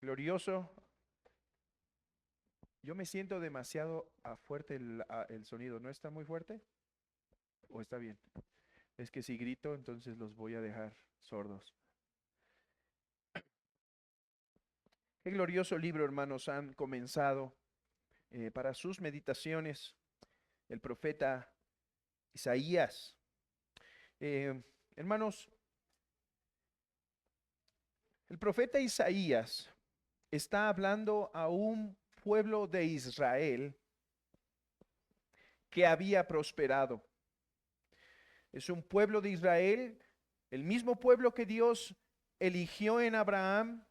Glorioso. Yo me siento demasiado fuerte el sonido. ¿No está muy fuerte? ¿O está bien? Es que si grito, entonces los voy a dejar sordos. Qué glorioso libro, hermanos, han comenzado para sus meditaciones el profeta Isaías. Eh, Hermanos, el profeta Isaías está hablando a un pueblo de Israel que había prosperado. Es un pueblo de Israel, el mismo pueblo que Dios eligió en Abraham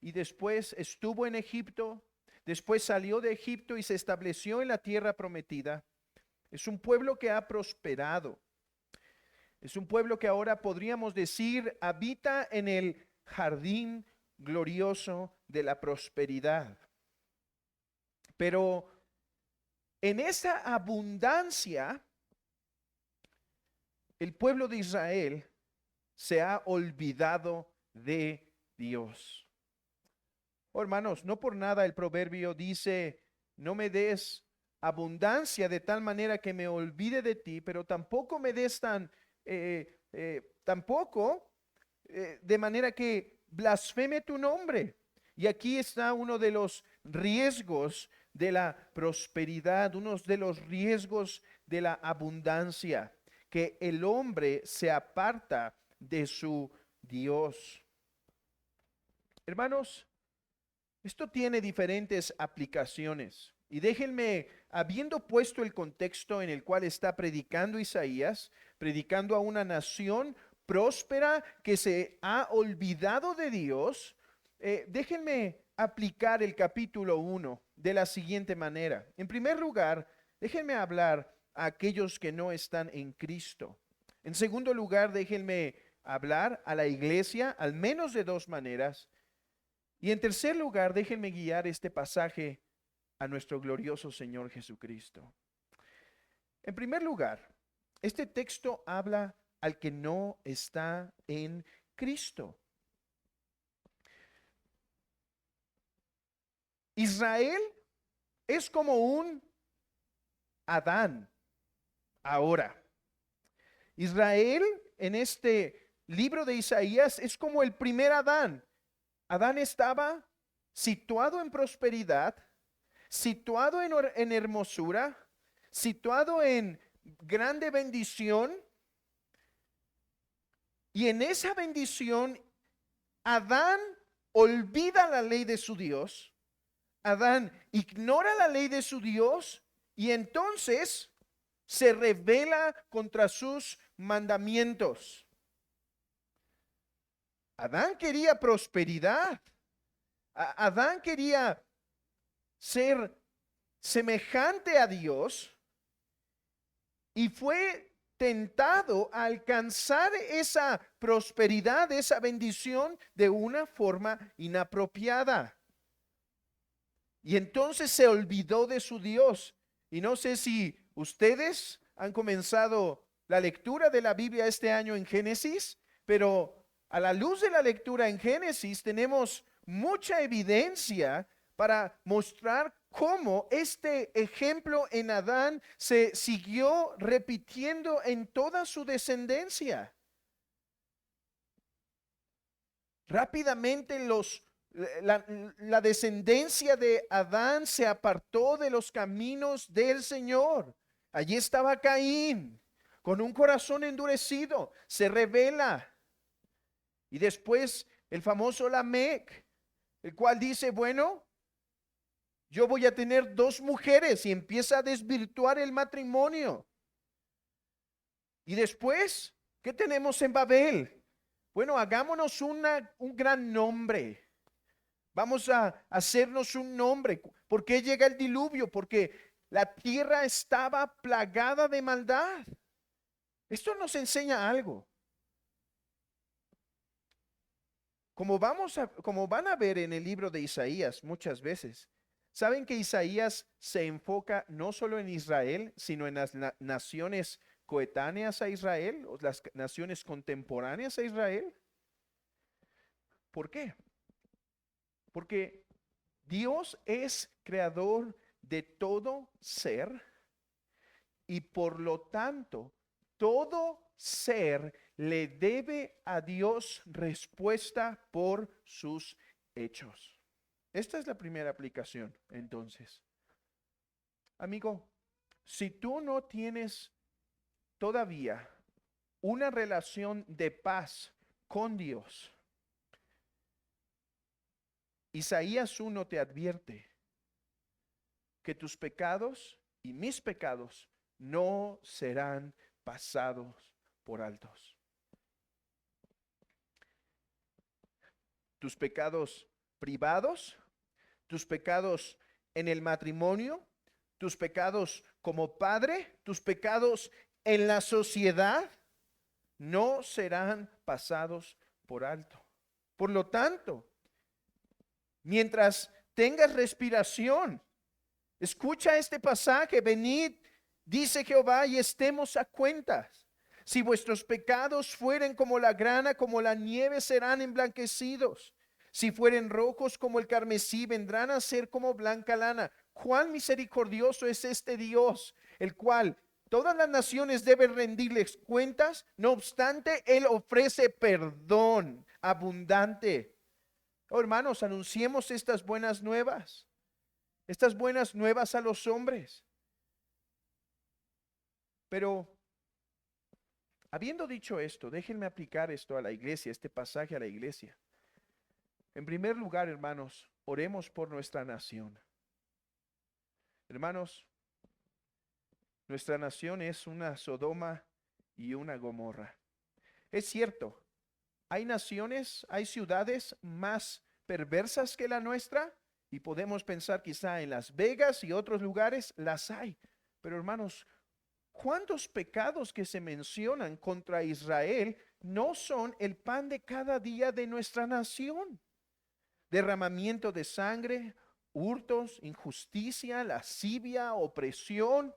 y después estuvo en Egipto, después salió de Egipto y se estableció en la tierra prometida. Es un pueblo que ha prosperado. Es un pueblo que ahora podríamos decir habita en el jardín glorioso de la prosperidad. Pero en esa abundancia, el pueblo de Israel se ha olvidado de Dios. Oh, hermanos, no por nada el proverbio dice, no me des abundancia de tal manera que me olvide de ti, pero tampoco me des tampoco de manera que blasfeme tu nombre. Y aquí está uno de los riesgos de la prosperidad, uno de los riesgos de la abundancia, que el hombre se aparta de su Dios. Hermanos, esto tiene diferentes aplicaciones. Y déjenme, habiendo puesto el contexto en el cual está predicando Isaías, predicando a una nación próspera que se ha olvidado de Dios, déjenme aplicar el capítulo 1 de la siguiente manera. En primer lugar, déjenme hablar a aquellos que no están en Cristo. En segundo lugar, déjenme hablar a la iglesia, al menos de dos maneras. Y en tercer lugar, déjenme guiar este pasaje a nuestro glorioso Señor Jesucristo. En primer lugar, este texto habla al que no está en Cristo. Israel es como un Adán ahora. Israel en este libro de Isaías es como el primer Adán. Adán estaba situado en prosperidad, situado en hermosura, situado en grande bendición. Y en esa bendición, Adán olvida la ley de su Dios. Adán ignora la ley de su Dios y entonces se rebela contra sus mandamientos. Adán quería prosperidad. Adán quería ser semejante a Dios y fue tentado a alcanzar esa prosperidad, esa bendición de una forma inapropiada. Y entonces se olvidó de su Dios. Y no sé si ustedes han comenzado la lectura de la Biblia este año en Génesis, pero a la luz de la lectura en Génesis tenemos mucha evidencia para mostrar cómo este ejemplo en Adán se siguió repitiendo en toda su descendencia. Rápidamente la descendencia de Adán se apartó de los caminos del Señor. Allí estaba Caín, con un corazón endurecido, se rebela. Y después el famoso Lamec, el cual dice, bueno, yo voy a tener dos mujeres y empieza a desvirtuar el matrimonio. Y después, ¿qué tenemos en Babel? Bueno, hagámonos un gran nombre. Vamos a hacernos un nombre. ¿Por qué llega el diluvio? Porque la tierra estaba plagada de maldad. Esto nos enseña algo. Como van a ver en el libro de Isaías muchas veces, saben que Isaías se enfoca no solo en Israel, sino en las naciones coetáneas a Israel, o las naciones contemporáneas a Israel. ¿Por qué? Porque Dios es creador de todo ser y por lo tanto todo ser le debe a Dios respuesta por sus hechos. Esta es la primera aplicación, entonces. Amigo, si tú no tienes todavía una relación de paz con Dios, Isaías 1 te advierte que tus pecados y mis pecados no serán pasados por altos. Tus pecados privados, tus pecados en el matrimonio, tus pecados como padre, tus pecados en la sociedad, no serán pasados por alto. Por lo tanto, mientras tengas respiración, escucha este pasaje: venid, dice Jehová, y estemos a cuentas. Si vuestros pecados fueren como la grana, como la nieve, serán emblanquecidos. Si fueren rojos como el carmesí, vendrán a ser como blanca lana. Cuán misericordioso es este Dios, el cual todas las naciones deben rendirles cuentas. No obstante, Él ofrece perdón abundante. Oh, hermanos, anunciemos estas buenas nuevas a los hombres. Pero habiendo dicho esto, déjenme aplicar esto a la iglesia, este pasaje a la iglesia. En primer lugar, hermanos, oremos por nuestra nación. Hermanos, nuestra nación es una Sodoma y una Gomorra. Es cierto, hay naciones, hay ciudades más perversas que la nuestra, y podemos pensar quizá en Las Vegas y otros lugares, las hay. Pero hermanos, ¿cuántos pecados que se mencionan contra Israel no son el pan de cada día de nuestra nación? Derramamiento de sangre, hurtos, injusticia, lascivia, opresión.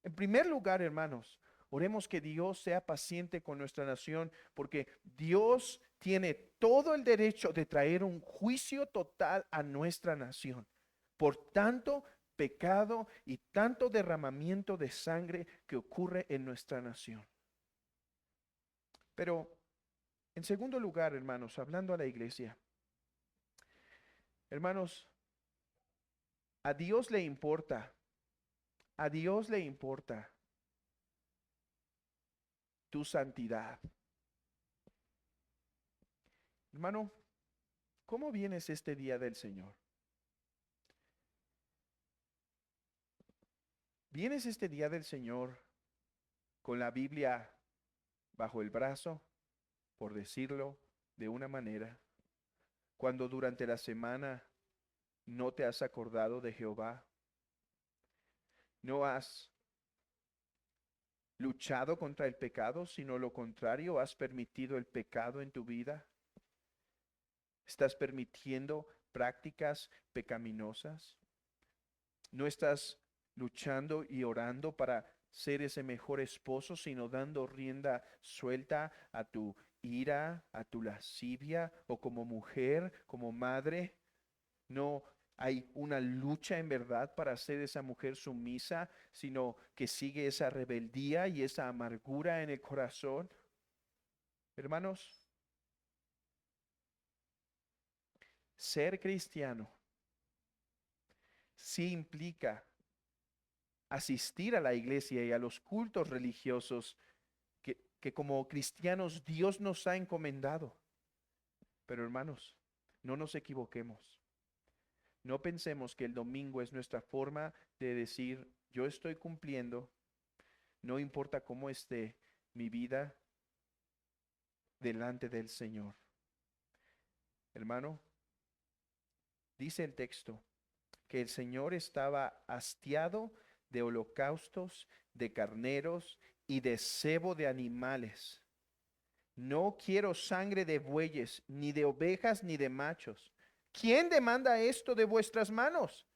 En primer lugar, hermanos, oremos que Dios sea paciente con nuestra nación, porque Dios tiene todo el derecho de traer un juicio total a nuestra nación. Por tanto pecado y tanto derramamiento de sangre que ocurre en nuestra nación. Pero, en segundo lugar, hermanos, hablando a la iglesia, hermanos, a Dios le importa tu santidad. Hermano, ¿cómo vienes este día del Señor? ¿Vienes este día del Señor con la Biblia bajo el brazo, por decirlo de una manera, cuando durante la semana no te has acordado de Jehová? ¿No has luchado contra el pecado, sino lo contrario, has permitido el pecado en tu vida? ¿Estás permitiendo prácticas pecaminosas? ¿No estás luchando y orando para ser ese mejor esposo, sino dando rienda suelta a tu ira, a tu lascivia, o como mujer, como madre? ¿No hay una lucha en verdad para ser esa mujer sumisa, sino que sigue esa rebeldía y esa amargura en el corazón? Hermanos, ser cristiano sí implica asistir a la iglesia y a los cultos religiosos que como cristianos Dios nos ha encomendado. Pero hermanos, no nos equivoquemos. No pensemos que el domingo es nuestra forma de decir: yo estoy cumpliendo, no importa cómo esté mi vida delante del Señor. Hermano, dice el texto que el Señor estaba hastiado de holocaustos, de carneros y de cebo de animales. No quiero sangre de bueyes, ni de ovejas, ni de machos. ¿Quién demanda esto de vuestras manos?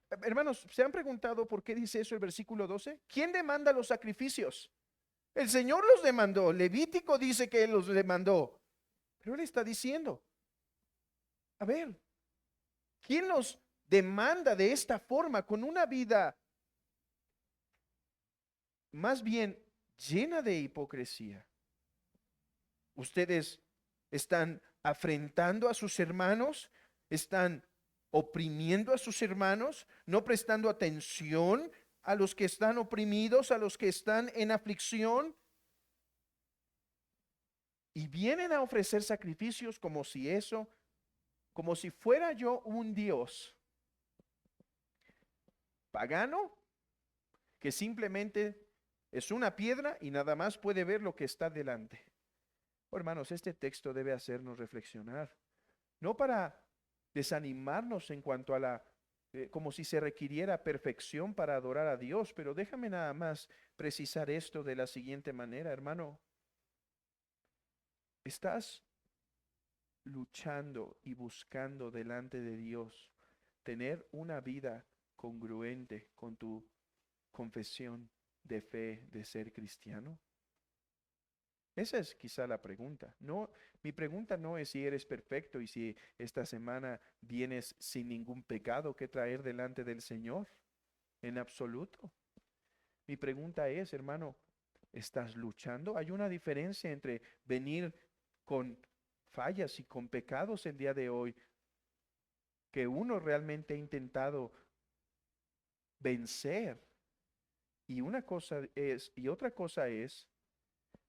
Hermanos, ¿se han preguntado por qué dice eso el versículo 12? ¿Quién demanda los sacrificios? El Señor los demandó. Levítico dice que Él los demandó. Pero Él está diciendo: A ver, ¿quién nos demanda de esta forma con una vida más bien llena de hipocresía? Ustedes están afrentando a sus hermanos, están oprimiendo a sus hermanos, no prestando atención a los que están oprimidos, a los que están en aflicción, y vienen a ofrecer sacrificios como si fuera yo un Dios pagano que simplemente es una piedra y nada más puede ver lo que está delante. Oh, hermanos, este texto debe hacernos reflexionar, no para desanimarnos en cuanto a como si se requiriera perfección para adorar a Dios, pero déjame nada más precisar esto de la siguiente manera, hermano. ¿Estás luchando y buscando delante de Dios tener una vida congruente con tu confesión de fe de ser cristiano? Esa es quizá la pregunta. No, mi pregunta no es si eres perfecto y si esta semana vienes sin ningún pecado que traer delante del Señor, en absoluto. Mi pregunta es, hermano, ¿estás luchando? Hay una diferencia entre venir con fallas y con pecados el día de hoy, que uno realmente ha intentado vencer, y otra cosa es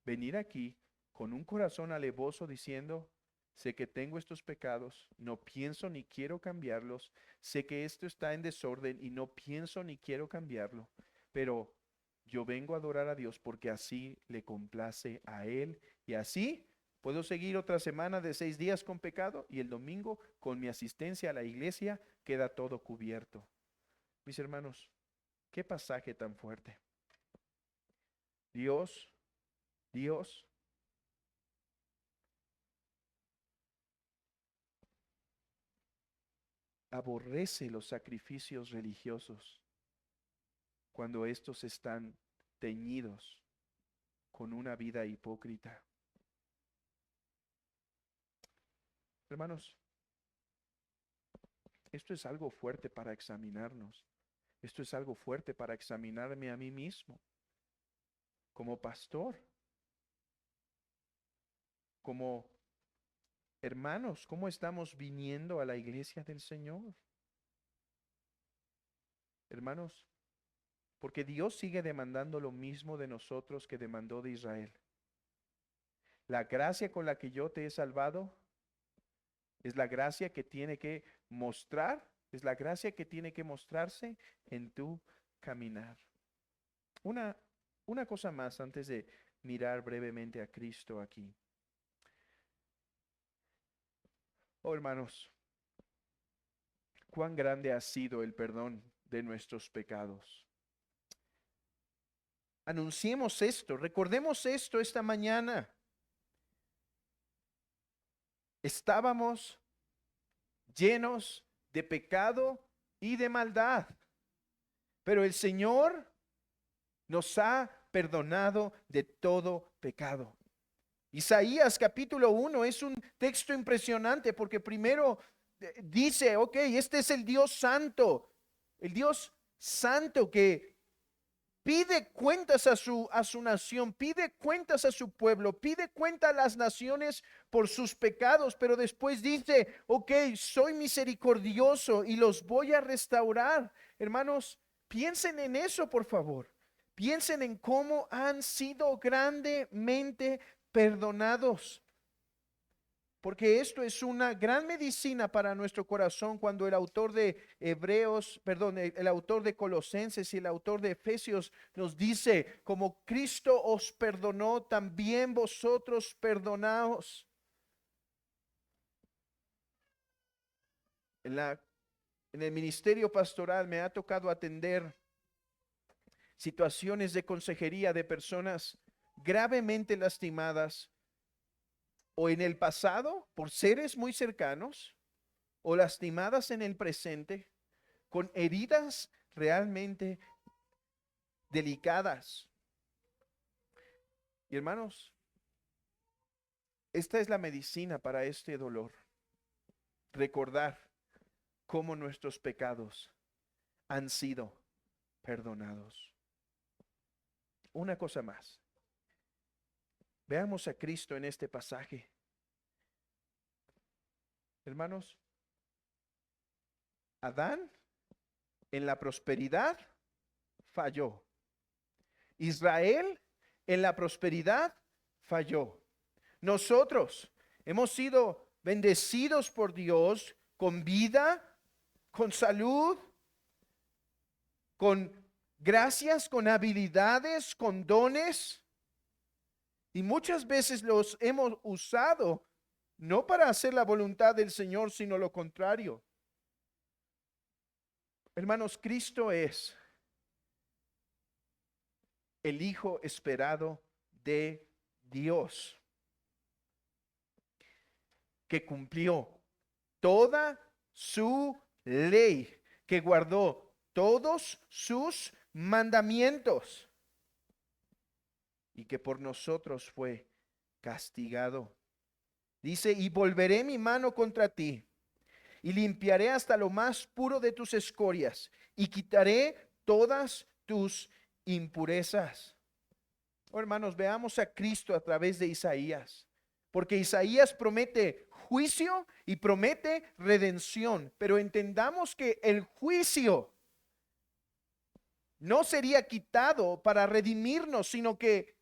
venir aquí con un corazón alevoso diciendo, sé que tengo estos pecados, no pienso ni quiero cambiarlos, sé que esto está en desorden y no pienso ni quiero cambiarlo, pero yo vengo a adorar a Dios porque así le complace a Él, y así puedo seguir otra semana de 6 días con pecado, y el domingo con mi asistencia a la iglesia queda todo cubierto. Mis hermanos, qué pasaje tan fuerte. Dios, Dios aborrece los sacrificios religiosos cuando estos están teñidos con una vida hipócrita. Hermanos, esto es algo fuerte para examinarnos. Esto es algo fuerte para examinarme a mí mismo, como pastor, como hermanos, ¿cómo estamos viniendo a la iglesia del Señor? Hermanos, porque Dios sigue demandando lo mismo de nosotros que demandó de Israel. La gracia con la que yo te he salvado es la gracia que tiene que mostrar, es la gracia que tiene que mostrarse en tu caminar. Una, una cosa más antes de mirar brevemente a Cristo aquí. Oh, hermanos, cuán grande ha sido el perdón de nuestros pecados. Anunciemos esto, recordemos esto esta mañana. Estábamos llenos de pecado y de maldad, pero el Señor nos ha perdonado de todo pecado. Isaías capítulo 1 es un texto impresionante porque primero dice, ok, este es el Dios santo que pide cuentas a su nación, pide cuentas a su pueblo, pide cuenta a las naciones por sus pecados, pero después dice, ok, soy misericordioso y los voy a restaurar. Hermanos, piensen en eso, por favor. Piensen en cómo han sido grandemente perdonados. Porque esto es una gran medicina para nuestro corazón cuando el autor de Hebreos, perdón, el autor de Colosenses y el autor de Efesios nos dice, como Cristo os perdonó, también vosotros perdonaos. En el ministerio pastoral me ha tocado atender situaciones de consejería de personas gravemente lastimadas o en el pasado por seres muy cercanos o lastimadas en el presente con heridas realmente delicadas. Y hermanos, esta es la medicina para este dolor. recordar cómo nuestros pecados han sido perdonados. Una cosa más. Veamos a Cristo en este pasaje. Hermanos, Adán en la prosperidad falló. Israel en la prosperidad falló. Nosotros hemos sido bendecidos por Dios con vida, con salud, con gracias, con habilidades, con dones. Y muchas veces los hemos usado no para hacer la voluntad del Señor, sino lo contrario. Hermanos, Cristo es el Hijo esperado de Dios, que cumplió toda su ley, que guardó todos sus mandamientos y que por nosotros fue castigado. Dice, y volveré mi mano contra ti y limpiaré hasta lo más puro de tus escorias y quitaré todas tus impurezas. Oh, hermanos, veamos a Cristo a través de Isaías, porque Isaías promete juicio y promete redención, pero entendamos que el juicio no sería quitado para redimirnos, sino que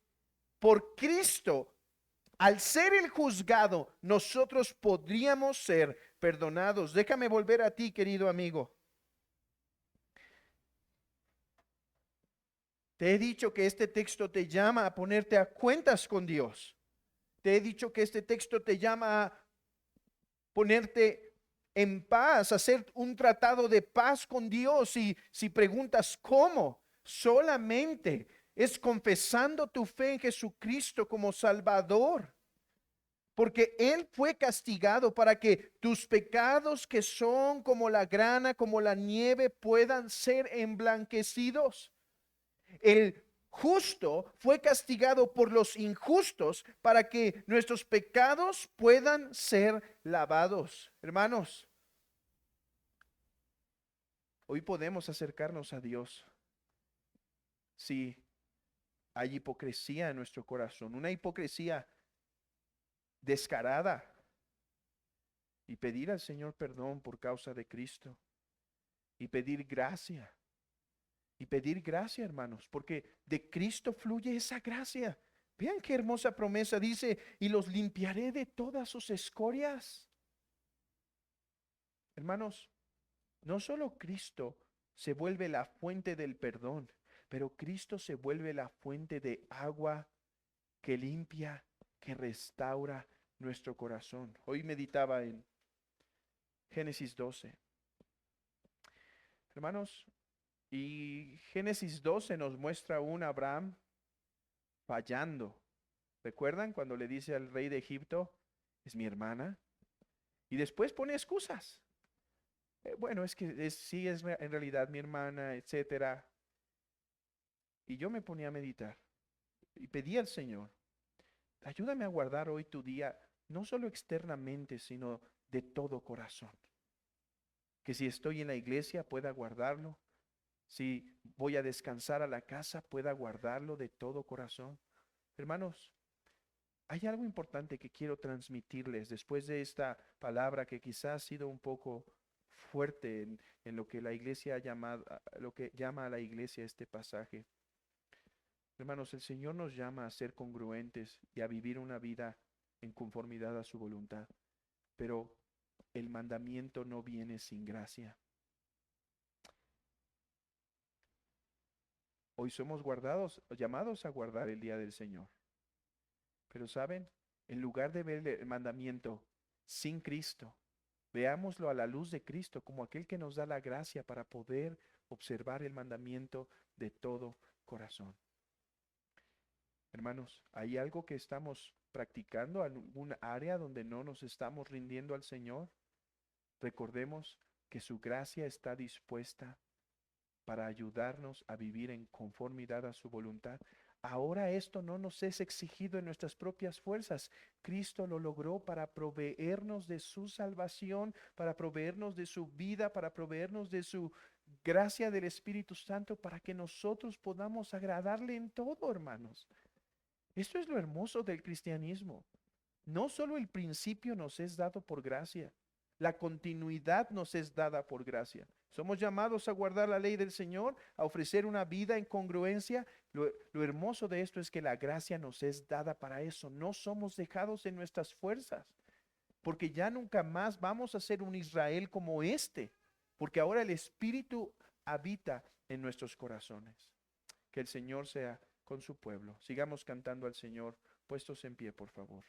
por Cristo, al ser el juzgado, nosotros podríamos ser perdonados. Déjame volver a ti, querido amigo. Te he dicho que este texto te llama a ponerte a cuentas con Dios. Te he dicho que este texto te llama a ponerte en paz, a hacer un tratado de paz con Dios. Y si preguntas cómo, solamente es confesando tu fe en Jesucristo como Salvador. Porque Él fue castigado para que tus pecados, que son como la grana, como la nieve, puedan ser emblanquecidos. El justo fue castigado por los injustos para que nuestros pecados puedan ser lavados. Hermanos, hoy podemos acercarnos a Dios si hay hipocresía en nuestro corazón, una hipocresía descarada, y pedir al Señor perdón por causa de Cristo y pedir gracia. Y pedir gracia, hermanos, porque de Cristo fluye esa gracia. Vean qué hermosa promesa dice, y los limpiaré de todas sus escorias. Hermanos, no solo Cristo se vuelve la fuente del perdón, pero Cristo se vuelve la fuente de agua que limpia, que restaura nuestro corazón. Hoy meditaba en Génesis 12. Hermanos, y Génesis 12 nos muestra un Abraham fallando. ¿Recuerdan cuando le dice al rey de Egipto, es mi hermana? Y después pone excusas. Bueno, es que sí es en realidad mi hermana, etcétera. Y yo me ponía a meditar y pedí al Señor, ayúdame a guardar hoy tu día, no solo externamente, sino de todo corazón. Que si estoy en la iglesia pueda guardarlo. Si voy a descansar a la casa, pueda guardarlo de todo corazón. Hermanos, hay algo importante que quiero transmitirles después de esta palabra que quizás ha sido un poco fuerte en lo que la iglesia ha llamado, lo que llama a la iglesia este pasaje. Hermanos, el Señor nos llama a ser congruentes y a vivir una vida en conformidad a su voluntad, pero el mandamiento no viene sin gracia. Hoy somos llamados a guardar el día del Señor. Pero saben, en lugar de ver el mandamiento sin Cristo, veámoslo a la luz de Cristo como aquel que nos da la gracia para poder observar el mandamiento de todo corazón. Hermanos, ¿hay algo que estamos practicando, algún área donde no nos estamos rindiendo al Señor? Recordemos que su gracia está dispuesta para ayudarnos a vivir en conformidad a su voluntad. Ahora esto no nos es exigido en nuestras propias fuerzas. Cristo lo logró para proveernos de su salvación, para proveernos de su vida, para proveernos de su gracia del Espíritu Santo, para que nosotros podamos agradarle en todo, hermanos. Esto es lo hermoso del cristianismo. No solo el principio nos es dado por gracia, la continuidad nos es dada por gracia. Somos llamados a guardar la ley del Señor, a ofrecer una vida en congruencia. Lo hermoso de esto es que la gracia nos es dada para eso. No somos dejados en nuestras fuerzas, porque ya nunca más vamos a ser un Israel como este, porque ahora el Espíritu habita en nuestros corazones. Que el Señor sea con su pueblo. Sigamos cantando al Señor, puestos en pie, por favor.